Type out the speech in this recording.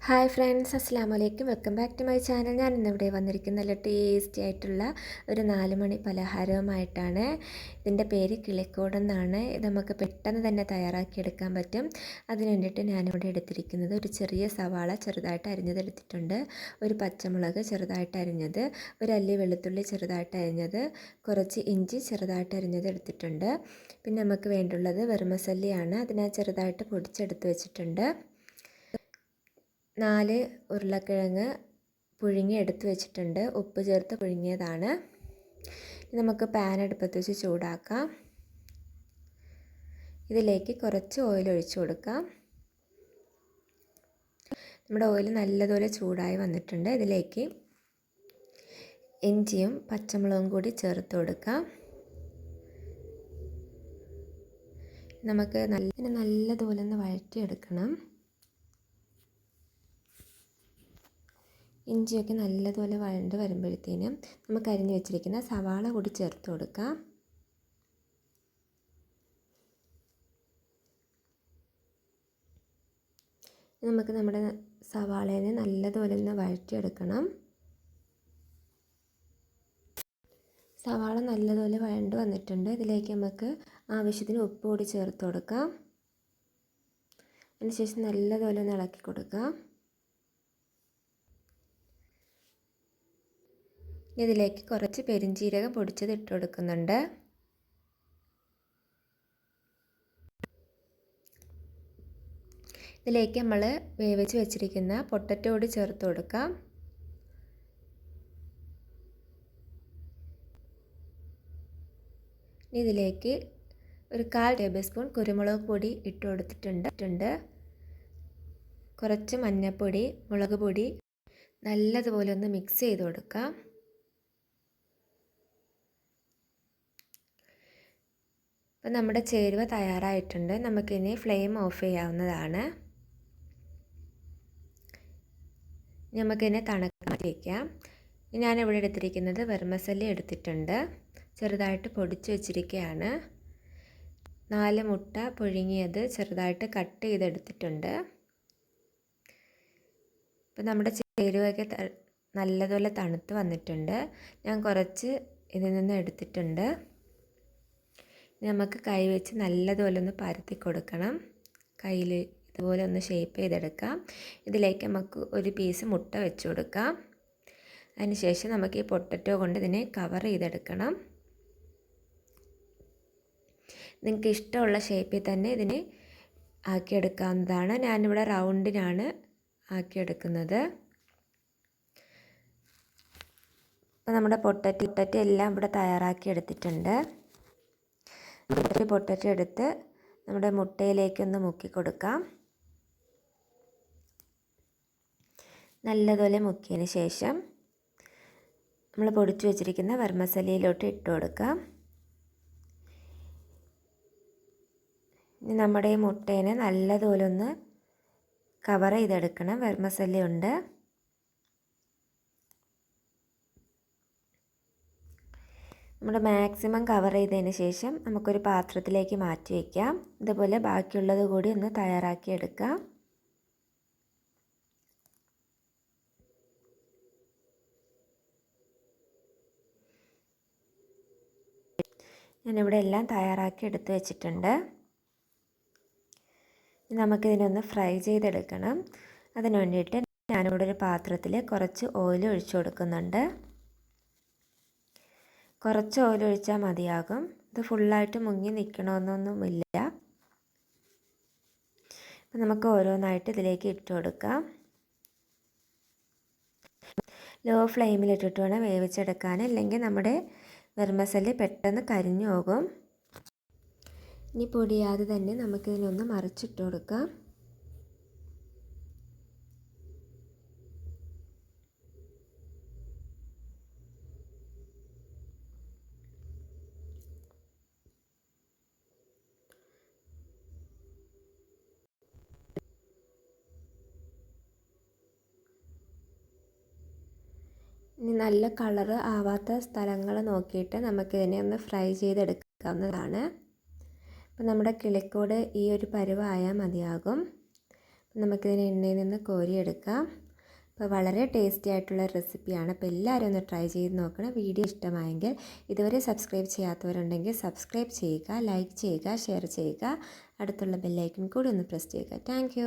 Hi friends, അസ്സാം വലൈക്കും. Welcome back to my channel. ഞാൻ ഇന്നിവിടെ വന്നിരിക്കുന്ന നല്ല ടേസ്റ്റി ആയിട്ടുള്ള ഒരു 4 മണി പലഹാരവുമായിട്ടാണ്. ഇതിൻ്റെ പേര് കിളിക്കോടെന്നാണ്. ഇത് നമുക്ക് പെട്ടെന്ന് തന്നെ തയ്യാറാക്കിയെടുക്കാൻ പറ്റും. അതിന് വേണ്ടിയിട്ട് ഞാനിവിടെ എടുത്തിരിക്കുന്നത് ഒരു ചെറിയ സവാള ചെറുതായിട്ട് അരിഞ്ഞതെടുത്തിട്ടുണ്ട്, ഒരു പച്ചമുളക് ചെറുതായിട്ട് അരിഞ്ഞത്, ഒരു അല്ലി വെളുത്തുള്ളി ചെറുതായിട്ട് അരിഞ്ഞത്, കുറച്ച് ഇഞ്ചി ചെറുതായിട്ട് അരിഞ്ഞത് എടുത്തിട്ടുണ്ട്. പിന്നെ നമുക്ക് വേണ്ടുള്ളത് വെറുമസല്ലിയാണ്. അതിനെ ചെറുതായിട്ട് പൊടിച്ചെടുത്ത് വെച്ചിട്ടുണ്ട്. 4 ഉരുളക്കിഴങ്ങ് പുഴുങ്ങി എടുത്ത് വെച്ചിട്ടുണ്ട്, ഉപ്പ് ചേർത്ത് പുഴുങ്ങിയതാണ്. നമുക്ക് പാൻ അടുപ്പത്ത് വെച്ച് ചൂടാക്കാം. ഇതിലേക്ക് കുറച്ച് ഓയിൽ ഒഴിച്ചു കൊടുക്കാം. നമ്മുടെ ഓയിൽ നല്ലതുപോലെ ചൂടായി വന്നിട്ടുണ്ട്. ഇതിലേക്ക് ഇഞ്ചിയും പച്ചമുളകും കൂടി ചേർത്ത് കൊടുക്കാം. നമുക്ക് നല്ലതുപോലെ ഒന്ന് വഴറ്റിയെടുക്കണം. ഇഞ്ചിയൊക്കെ നല്ലതുപോലെ വഴണ്ട് വരുമ്പോഴത്തേനും നമുക്ക് അരിഞ്ഞു വെച്ചിരിക്കുന്ന സവാള കൂടി ചേർത്ത് കൊടുക്കാം. നമുക്ക് നമ്മുടെ സവാളേനെ നല്ലതുപോലെ ഒന്ന് വഴറ്റിയെടുക്കണം. സവാള നല്ലതുപോലെ വഴണ്ട് വന്നിട്ടുണ്ട്. ഇതിലേക്ക് നമുക്ക് ആവശ്യത്തിന് ഉപ്പ് കൂടി ചേർത്ത് കൊടുക്കാം. അതിനുശേഷം നല്ലതുപോലെ ഒന്ന് ഇളക്കി കൊടുക്കാം. ഇതിലേക്ക് കുറച്ച് പെരിഞ്ചീരകം പൊടിച്ചത് ഇട്ട് കൊടുക്കുന്നുണ്ട്. ഇതിലേക്ക് നമ്മൾ വേവിച്ച് വെച്ചിരിക്കുന്ന പൊട്ടറ്റോ കൂടി ചേർത്ത് കൊടുക്കാം. ഇതിലേക്ക് ഒരു 1/4 ടേബിൾ സ്പൂൺ കുരുമുളക് പൊടി ഇട്ട് കൊടുത്തിട്ടുണ്ട്. കുറച്ച് മഞ്ഞൾപ്പൊടി, മുളക് പൊടി നല്ലതുപോലെ ഒന്ന് മിക്സ് ചെയ്ത് കൊടുക്കാം. അപ്പോൾ നമ്മുടെ ചേരുവ തയ്യാറായിട്ടുണ്ട്. നമുക്കിനി ഫ്ലെയിം ഓഫ് ചെയ്യാവുന്നതാണ്. നമുക്കിനി തണുക്കാൻ വയ്ക്കാം. ഞാനിവിടെ എടുത്തിരിക്കുന്നത് വെർമസല്ലി എടുത്തിട്ടുണ്ട്, ചെറുതായിട്ട് പൊടിച്ച് വെച്ചിരിക്കുകയാണ്. 4 മുട്ട പുഴുങ്ങിയത് ചെറുതായിട്ട് കട്ട് ചെയ്തെടുത്തിട്ടുണ്ട്. അപ്പോൾ നമ്മുടെ ചേരുവയൊക്കെ നല്ലതുപോലെ തണുത്ത് വന്നിട്ടുണ്ട്. ഞാൻ കുറച്ച് ഇതിൽ നിന്ന് എടുത്തിട്ടുണ്ട്. നമുക്ക് കൈ വെച്ച് നല്ലതുപോലെ ഒന്ന് പരത്തി കൊടുക്കണം. കയ്യിൽ ഇതുപോലെ ഒന്ന് ഷേപ്പ് ചെയ്തെടുക്കാം. ഇതിലേക്ക് നമുക്ക് ഒരു പീസ് മുട്ട വെച്ച് കൊടുക്കാം. അതിനുശേഷം നമുക്ക് ഈ പൊട്ടറ്റോ കൊണ്ട് ഇതിനെ കവർ ചെയ്തെടുക്കണം. നിങ്ങൾക്ക് ഇഷ്ടമുള്ള ഷേപ്പിൽ തന്നെ ഇതിനെ ആക്കിയെടുക്കാവുന്നതാണ്. ഞാനിവിടെ റൗണ്ടിനാണ് ആക്കിയെടുക്കുന്നത്. അപ്പോൾ നമ്മുടെ പൊട്ടറ്റോ എല്ലാം ഇവിടെ തയ്യാറാക്കി എടുത്തിട്ടുണ്ട്. പൊട്ടറ്റോ എടുത്ത് നമ്മുടെ മുട്ടയിലേക്കൊന്ന് മുക്കി കൊടുക്കാം. നല്ലതുപോലെ മുക്കിയതിന് ശേഷം നമ്മൾ പൊടിച്ചു വെച്ചിരിക്കുന്ന വെർമസല്ലിയിലോട്ട് ഇട്ട് കൊടുക്കാം. ഇനി നമ്മുടെ ഈ മുട്ടേനെ നല്ലതുപോലെ ഒന്ന് കവർ ചെയ്തെടുക്കണം. വെർമസല്ലി ഉണ്ട്. നമ്മൾ മാക്സിമം കവർ ചെയ്തതിന് ശേഷം നമുക്കൊരു പാത്രത്തിലേക്ക് മാറ്റി വയ്ക്കാം. ഇതുപോലെ ബാക്കിയുള്ളത് കൂടി ഒന്ന് തയ്യാറാക്കി എടുക്കാം. ഞാനിവിടെ എല്ലാം തയ്യാറാക്കി എടുത്ത് വെച്ചിട്ടുണ്ട്. നമുക്കിതിനൊന്ന് ഫ്രൈ ചെയ്തെടുക്കണം. അതിന് വേണ്ടിയിട്ട് ഞാനിവിടെ ഒരു പാത്രത്തിൽ കുറച്ച് ഓയിൽ ഒഴിച്ചു കൊടുക്കുന്നുണ്ട്. കുറച്ച് ഓയിൽ ഒഴിച്ചാൽ മതിയാകും. ഇത് ഫുള്ളായിട്ട് മുങ്ങി നിൽക്കണമെന്നൊന്നുമില്ല. അപ്പം നമുക്ക് ഓരോന്നായിട്ട് ഇതിലേക്ക് ഇട്ട് കൊടുക്കാം. ലോ ഫ്ലെയിമിലിട്ടിട്ട് വേണം വേവിച്ചെടുക്കാൻ, അല്ലെങ്കിൽ നമ്മുടെ വെർമസല്ലി പെട്ടെന്ന് കരിഞ്ഞു പോകും. ഇനി പൊടിയാതെ തന്നെ നമുക്കിതിനൊന്ന് മറിച്ചിട്ട് കൊടുക്കാം. ഇനി നല്ല കളറ് ആവാത്ത സ്ഥലങ്ങൾ നോക്കിയിട്ട് നമുക്കിതിനെ ഒന്ന് ഫ്രൈ ചെയ്തെടുക്കാവുന്നതാണ്. അപ്പോൾ നമ്മുടെ കിളിക്കോട് ഈ ഒരു പരുവമായാൽ മതിയാകും. നമുക്കിതിനെ എണ്ണയിൽ നിന്ന് കോരിയെടുക്കാം. അപ്പോൾ വളരെ ടേസ്റ്റി ആയിട്ടുള്ള റെസിപ്പിയാണ്. അപ്പോൾ എല്ലാവരും ഒന്ന് ട്രൈ ചെയ്ത് നോക്കണം. വീഡിയോ ഇഷ്ടമായെങ്കിൽ ഇതുവരെ സബ്സ്ക്രൈബ് ചെയ്യാത്തവരുണ്ടെങ്കിൽ സബ്സ്ക്രൈബ് ചെയ്യുക, ലൈക്ക് ചെയ്യുക, ഷെയർ ചെയ്യുക. അടുത്തുള്ള ബെല്ലൈക്കൺ കൂടി ഒന്ന് പ്രസ് ചെയ്യുക. താങ്ക്